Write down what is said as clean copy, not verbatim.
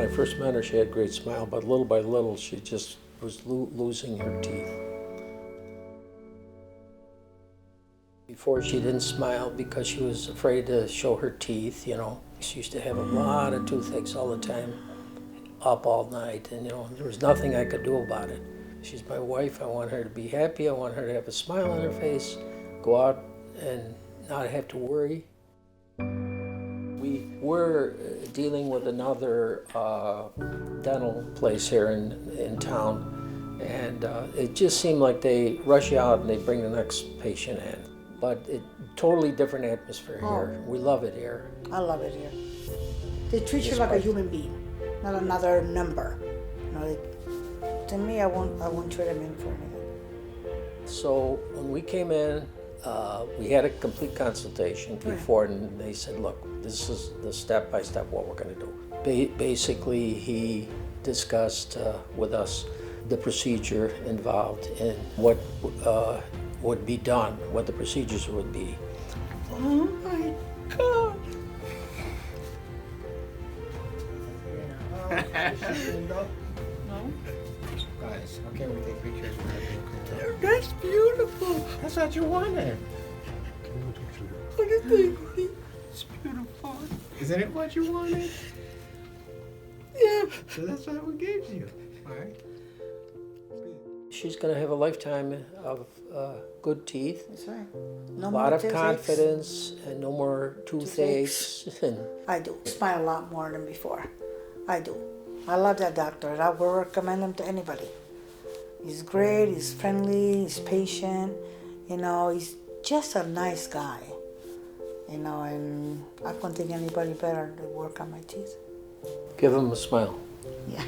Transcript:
first met her, she had a great smile, but little by little, she just was losing her teeth. Before, she didn't smile because she was afraid to show her teeth, you know. She used to have a lot of toothaches all the time, up all night, and, you know, there was nothing I could do about it. She's my wife. I want her to be happy. I want her to have a smile on her face, go out and not have to worry. We were dealing with another dental place here in town, and it just seemed like they rush you out and they bring the next patient in. But it totally different atmosphere here. We love it here. I love it here. They treat you like a human being, not another number. You know, to me, I won't trade them in for anything. So when we came in, we had a complete consultation before, and they said, look, this is the step-by-step what we're going to do. Basically, he discussed with us the procedure involved and what would be done, what the procedures would be. Oh my God. No? Guys, how can we take pictures with her? That's beautiful. That's what you wanted. What do you think? It's beautiful. Isn't it what you wanted? Yeah. So that's what we gave you. All right. She's going to have a lifetime of good teeth. That's right. A No lot more of toothaches. confidence and no more toothaches. I do. Smile a lot more than before. I do. I love that doctor. I would recommend him to anybody. He's great, he's friendly, he's patient. You know, he's just a nice guy. You know, and I couldn't think anybody better to work on my teeth. Give him a smile. Yeah.